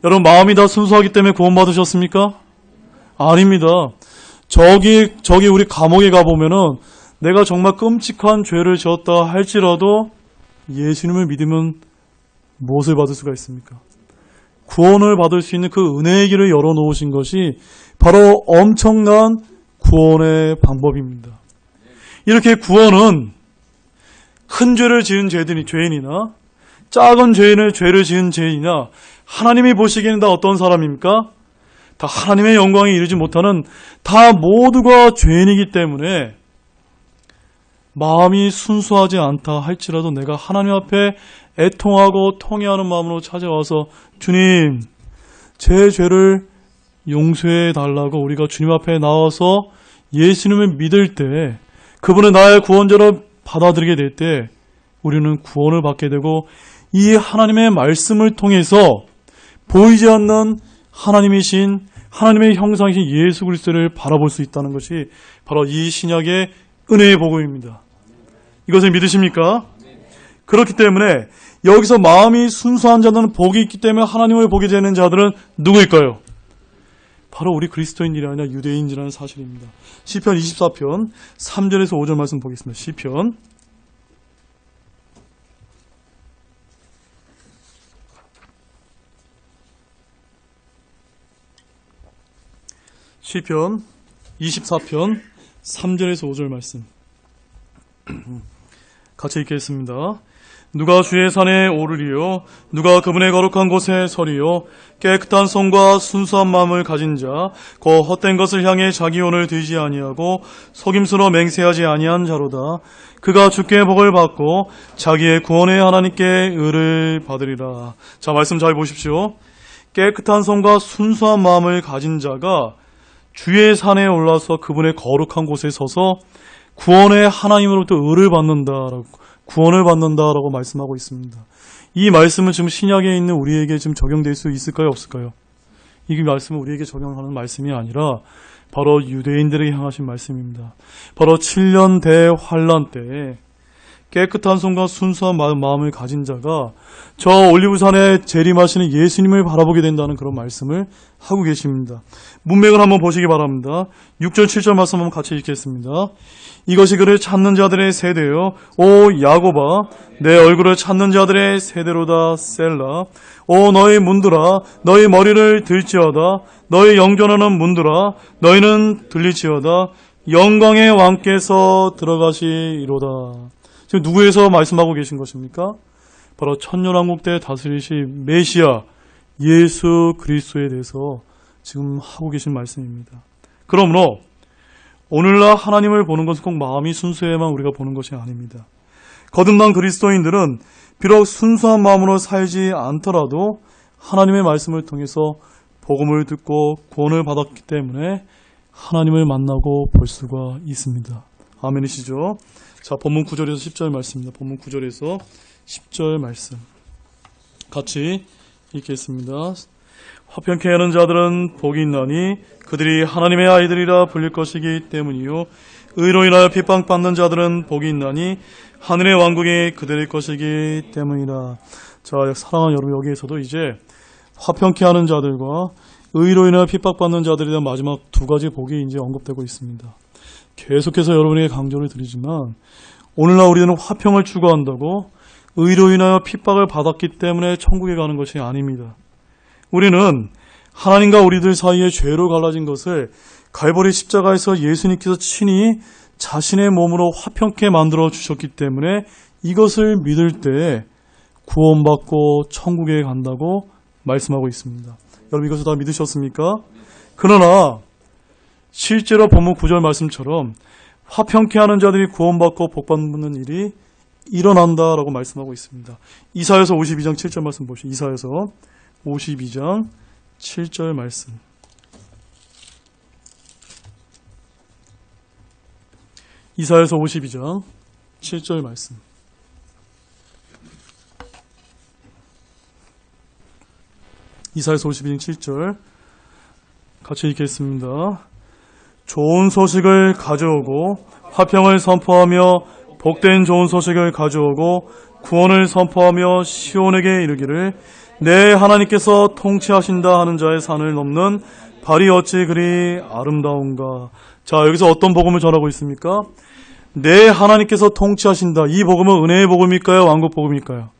여러분 마음이 다 순수하기 때문에 구원받으셨습니까? 아닙니다. 저기 우리 감옥에 가보면은 내가 정말 끔찍한 죄를 지었다 할지라도 예수님을 믿으면 무엇을 받을 수가 있습니까? 구원을 받을 수 있는 그 은혜의 길을 열어놓으신 것이 바로 엄청난 구원의 방법입니다. 이렇게 구원은 큰 죄를 지은 죄인이나 작은 죄를 지은 죄인이나 하나님이 보시기에는 다 어떤 사람입니까? 다 하나님의 영광에 이르지 못하는 다 모두가 죄인이기 때문에 마음이 순수하지 않다 할지라도 내가 하나님 앞에 애통하고 통회하는 마음으로 찾아와서 주님, 제 죄를 용서해 달라고 우리가 주님 앞에 나와서 예수님을 믿을 때 그분을 나의 구원자로 받아들이게 될 때 우리는 구원을 받게 되고 이 하나님의 말씀을 통해서 보이지 않는 하나님이신 하나님의 형상이신 예수 그리스도를 바라볼 수 있다는 것이 바로 이 신약의 은혜의 복음입니다. 이것을 믿으십니까? 그렇기 때문에 여기서 마음이 순수한 자들은 복이 있기 때문에 하나님을 보게 되는 자들은 누구일까요? 바로 우리 그리스도인들이 아니라 유대인이라는 사실입니다. 시편 24편 3절에서 5절 말씀 보겠습니다. 시편 시편 24편 3절에서 5절 말씀 같이 읽겠습니다. 누가 주의 산에 오르리요? 누가 그분의 거룩한 곳에 서리요? 깨끗한 손과 순수한 마음을 가진 자, 그 헛된 것을 향해 자기 혼을 들지 아니하고 속임수로 맹세하지 아니한 자로다. 그가 주께 복을 받고 자기의 구원의 하나님께 의를 받으리라. 자, 말씀 잘 보십시오. 깨끗한 손과 순수한 마음을 가진 자가 주의 산에 올라서 그분의 거룩한 곳에 서서 구원의 하나님으로부터 의를 받는다라고, 구원을 받는다라고 말씀하고 있습니다. 이 말씀은 지금 신약에 있는 우리에게 지금 적용될 수 있을까요, 없을까요? 이 말씀은 우리에게 적용하는 말씀이 아니라 바로 유대인들에게 향하신 말씀입니다. 바로 7년 대환란 때에 깨끗한 손과 순수한 마음을 가진 자가 저 올리브산에 재림하시는 예수님을 바라보게 된다는 그런 말씀을 하고 계십니다. 문맥을 한번 보시기 바랍니다. 6절 7절 말씀 한번 같이 읽겠습니다. 이것이 그를 찾는 자들의 세대요. 오 야고바, 내 얼굴을 찾는 자들의 세대로다. 셀라. 오 너희 문들아, 너희 머리를 들지어다. 너희 영전하는 문들아, 너희는 들리지어다. 영광의 왕께서 들어가시리로다. 지금 누구에서 말씀하고 계신 것입니까? 바로 천년왕국 때 다스리실 메시아 예수 그리스도에 대해서 지금 하고 계신 말씀입니다. 그러므로 오늘날 하나님을 보는 것은 꼭 마음이 순수해야만 우리가 보는 것이 아닙니다. 거듭난 그리스도인들은 비록 순수한 마음으로 살지 않더라도 하나님의 말씀을 통해서 복음을 듣고 구원을 받았기 때문에 하나님을 만나고 볼 수가 있습니다. 아멘이시죠? 자, 본문 9절에서 10절 말씀입니다. 본문 9절에서 10절 말씀 같이 읽겠습니다. 화평케 하는 자들은 복이 있나니 그들이 하나님의 아이들이라 불릴 것이기 때문이요. 의로 인하여 핍박받는 자들은 복이 있나니 하늘의 왕국이 그들의 것이기 때문이라. 자, 사랑하는 여러분, 여기에서도 이제 화평케 하는 자들과 의로 인하여 핍박받는 자들에 대한 마지막 두 가지 복이 이제 언급되고 있습니다. 계속해서 여러분에게 강조를 드리지만 오늘날 우리는 화평을 추구한다고 의로 인하여 핍박을 받았기 때문에 천국에 가는 것이 아닙니다. 우리는 하나님과 우리들 사이에 죄로 갈라진 것을 갈보리 십자가에서 예수님께서 친히 자신의 몸으로 화평케 만들어 주셨기 때문에 이것을 믿을 때 구원받고 천국에 간다고 말씀하고 있습니다. 여러분 이것을 다 믿으셨습니까? 그러나 실제로 본문 9절 말씀처럼 화평케 하는 자들이 구원받고 복받는 일이 일어난다라고 말씀하고 있습니다. 이사야서 52장 7절 말씀 보시죠. 이사야서 52장 7절 말씀. 이사야서 52장 7절 말씀. 이사야서 52장 7절 같이 읽겠습니다. 좋은 소식을 가져오고 화평을 선포하며 복된 좋은 소식을 가져오고 구원을 선포하며 시온에게 이르기를 내 하나님께서 통치하신다 하는 자의 산을 넘는 발이 어찌 그리 아름다운가. 자, 여기서 어떤 복음을 전하고 있습니까? 내 하나님께서 통치하신다. 이 복음은 은혜의 복음일까요? 왕국 복음일까요?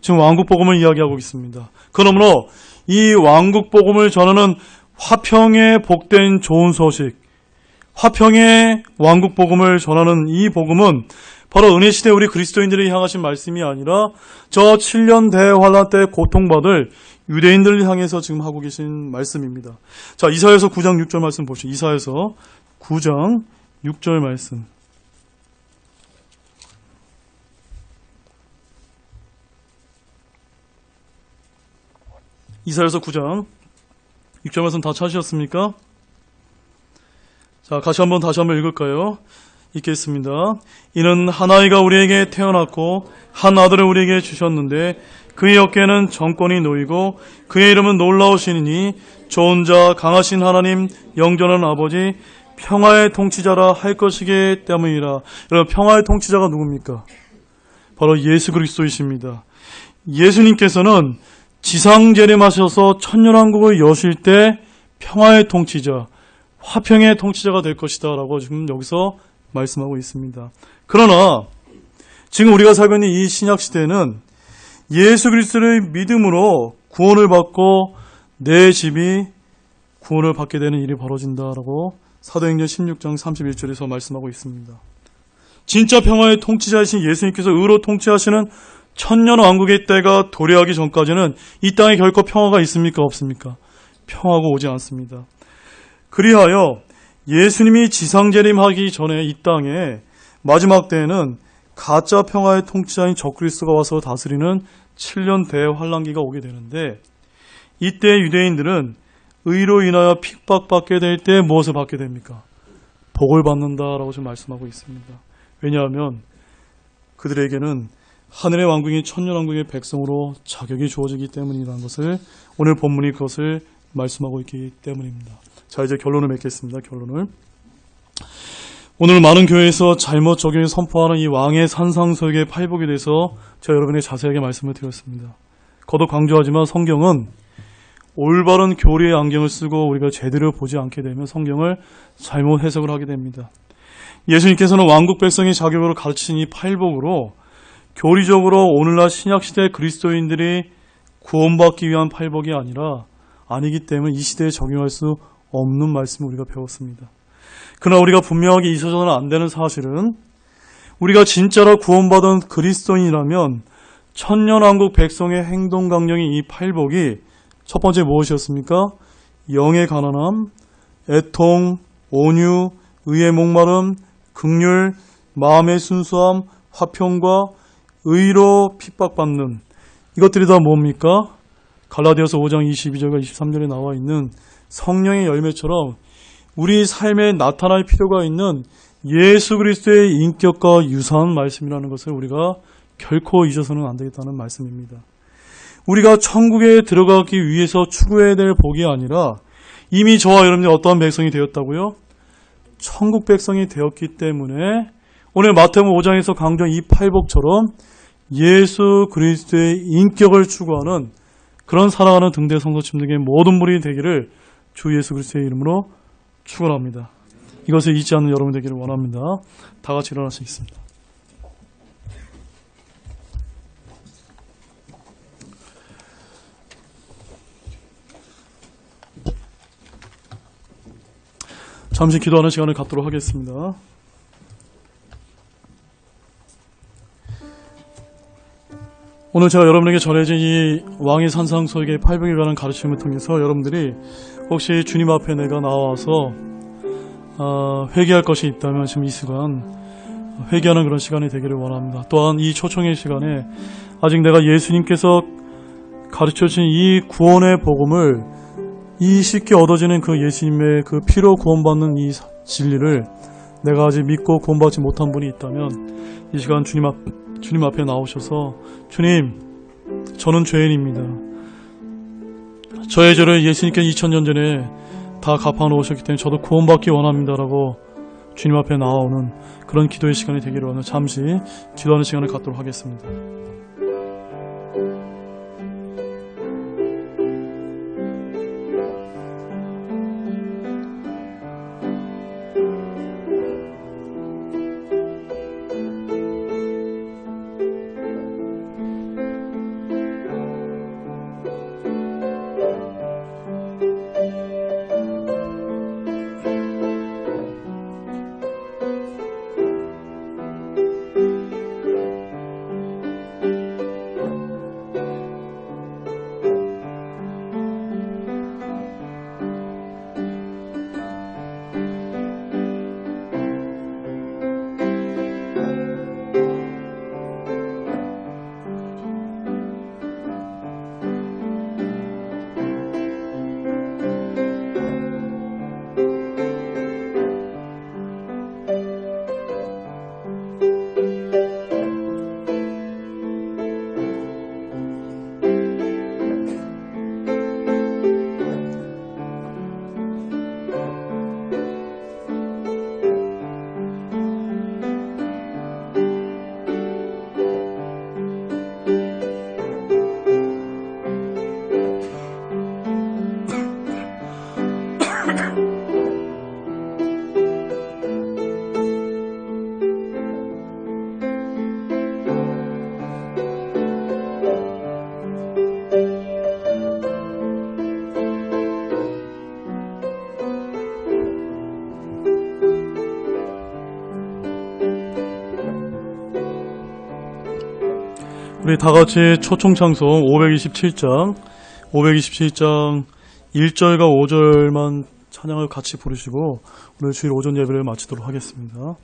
지금 왕국 복음을 이야기하고 있습니다. 그러므로 이 왕국 복음을 전하는 화평의 복된 좋은 소식, 화평의 왕국 복음을 전하는 이 복음은 바로 은혜 시대 우리 그리스도인들을 향하신 말씀이 아니라 저 7년 대환란 때 고통받을 유대인들을 향해서 지금 하고 계신 말씀입니다. 자, 이사야서 9장 6절 말씀 보시죠. 이사야서 9장 6절 말씀. 이사야서 9장 6절 말씀 다 찾으셨습니까? 자, 다시 한번 읽을까요? 읽겠습니다. 이는 한 아이가 우리에게 태어났고 한 아들을 우리에게 주셨는데 그의 어깨에는 정권이 놓이고 그의 이름은 놀라우시니 좋은 자 강하신 하나님 영전한 아버지 평화의 통치자라 할 것이기 때문이라. 여러분, 평화의 통치자가 누굽니까? 바로 예수 그리스도이십니다. 예수님께서는 지상 재림하셔서 천년왕국을 여실 때 평화의 통치자, 화평의 통치자가 될 것이다 라고 지금 여기서 말씀하고 있습니다. 그러나 지금 우리가 살고 있는 이 신약 시대에는 예수 그리스도를 믿음으로 구원을 받고 내 집이 구원을 받게 되는 일이 벌어진다라고 사도행전 16장 31절에서 말씀하고 있습니다. 진짜 평화의 통치자이신 예수님께서 의로 통치하시는 천년왕국의 때가 도래하기 전까지는 이 땅에 결코 평화가 있습니까? 없습니까? 평화가 오지 않습니다. 그리하여 예수님이 지상재림하기 전에 이 땅에 마지막 때에는 가짜 평화의 통치자인 적그리스도가 와서 다스리는 7년 대환란기가 오게 되는데, 이때 유대인들은 의로 인하여 핍박받게 될 때 무엇을 받게 됩니까? 복을 받는다라고 지금 말씀하고 있습니다. 왜냐하면 그들에게는 하늘의 왕궁인 천년왕국의 백성으로 자격이 주어지기 때문이라는 것을, 오늘 본문이 그것을 말씀하고 있기 때문입니다. 자, 이제 결론을 맺겠습니다. 결론을. 오늘 많은 교회에서 잘못 적용해 선포하는 이 왕의 산상설교의 팔복에 대해서 제가 여러분에게 자세하게 말씀을 드렸습니다. 거듭 강조하지만 성경은 올바른 교리의 안경을 쓰고 우리가 제대로 보지 않게 되면 성경을 잘못 해석을 하게 됩니다. 예수님께서는 왕국 백성의 자격으로 가르치신 이 팔복으로 교리적으로 오늘날 신약시대 그리스도인들이 구원받기 위한 팔복이 아니기 때문에 이 시대에 적용할 수 없는 말씀을 우리가 배웠습니다. 그러나 우리가 분명하게 잊어서는 안 되는 사실은, 우리가 진짜로 구원받은 그리스도인이라면 천년왕국 백성의 행동 강령인 이 팔복이 첫 번째 무엇이었습니까? 영의 가난함, 애통, 온유, 의의 목마름, 긍휼, 마음의 순수함, 화평과 의로 핍박받는, 이것들이 다 뭡니까? 갈라디아서 5장 22절과 23절에 나와 있는 성령의 열매처럼 우리 삶에 나타날 필요가 있는 예수 그리스도의 인격과 유사한 말씀이라는 것을 우리가 결코 잊어서는 안 되겠다는 말씀입니다. 우리가 천국에 들어가기 위해서 추구해야 될 복이 아니라 이미 저와 여러분이 어떠한 백성이 되었다고요? 천국 백성이 되었기 때문에 오늘 마태복음 5장에서 강조한 이 팔복처럼 예수 그리스도의 인격을 추구하는 그런 살아가는 등대 성도님 등의 모든 분이 되기를 주 예수 그리스도의 이름으로 축원합니다. 이것을 잊지 않는 여러분 되기를 원합니다. 다 같이 일어나시겠습니다. 잠시 기도하는 시간을 갖도록 하겠습니다. 오늘 제가 여러분에게 전해진 이 왕의 산상설교의 팔복에 관한 가르침을 통해서 여러분들이 혹시 주님 앞에 내가 나와서 회개할 것이 있다면 지금 이 시간 회개하는 그런 시간이 되기를 원합니다. 또한 이 초청의 시간에 아직 내가 예수님께서 가르쳐주신 이 구원의 복음을, 이 쉽게 얻어지는 그 예수님의 그 피로 구원받는 이 진리를 내가 아직 믿고 구원받지 못한 분이 있다면 이 시간 주님 앞에 나오셔서, 주님, 저는 죄인입니다. 저의 죄를 예수님께서 2000년 전에 다 갚아놓으셨기 때문에 저도 구원받기 원합니다라고 주님 앞에 나오는 그런 기도의 시간이 되기를 원하는, 잠시 기도하는 시간을 갖도록 하겠습니다. 우리 다 같이 초청창송 527장 1절과 5절만 찬양을 같이 부르시고 오늘 주일 오전 예배를 마치도록 하겠습니다.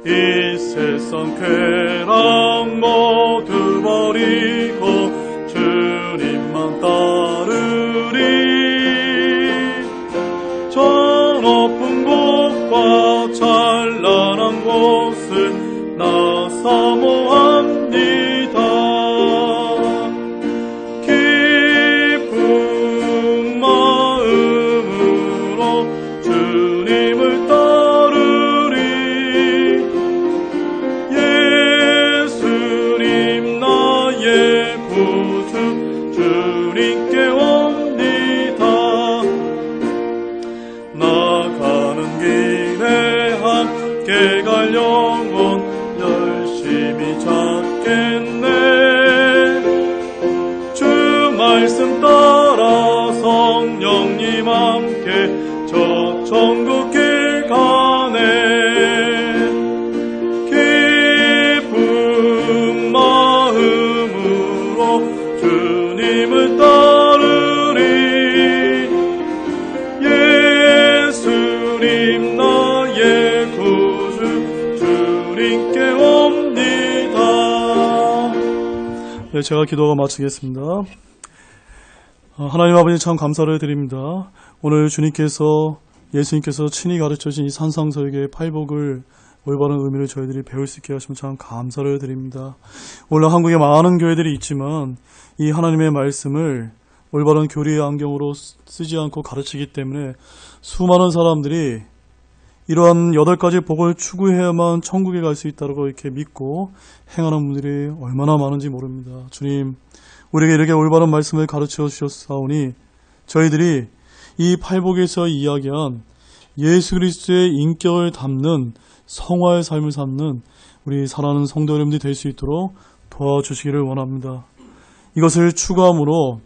이 세상 쾌락 모두 버리고 주님만 따르리. 저 높은 곳과 찬란한 곳을 나 사모합니다. 기쁜 마음으로 주님을 따르리. 예수님 나의 구주 주님께 옵니다. 나가는 길에 함께 갈 영혼 열심히 찾겠네. 주 말씀 따라 성령님 함께 저 천국 길 가네. 기쁜 마음으로 주님을 따르리. 예수님 나의 구주 주님께 옵니다. 네, 제가 기도가 마치겠습니다. 하나님 아버지 참 감사를 드립니다. 오늘 주님께서 예수님께서 친히 가르쳐주신 이 산상설교의 팔복을 올바른 의미를 저희들이 배울 수 있게 하시면 참 감사를 드립니다. 오늘 한국에 많은 교회들이 있지만 이 하나님의 말씀을 올바른 교리의 안경으로 쓰지 않고 가르치기 때문에 수많은 사람들이 이러한 8가지 복을 추구해야만 천국에 갈 수 있다고 이렇게 믿고 행하는 분들이 얼마나 많은지 모릅니다. 주님, 우리에게 이렇게 올바른 말씀을 가르쳐 주셨사오니 저희들이 이 팔복에서 이야기한 예수 그리스도의 인격을 담는 성화의 삶을 삶는 우리 사랑하는 성도 여러분들이 될 수 있도록 도와주시기를 원합니다. 이것을 추구함으로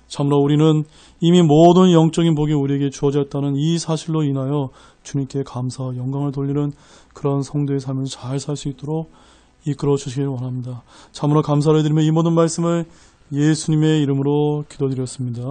참으로 우리는 이미 모든 영적인 복이 우리에게 주어졌다는 이 사실로 인하여 주님께 감사와 영광을 돌리는 그런 성도의 삶을 잘 살 수 있도록 이끌어 주시기를 원합니다. 참으로 감사를 드리며 이 모든 말씀을 예수님의 이름으로 기도드렸습니다.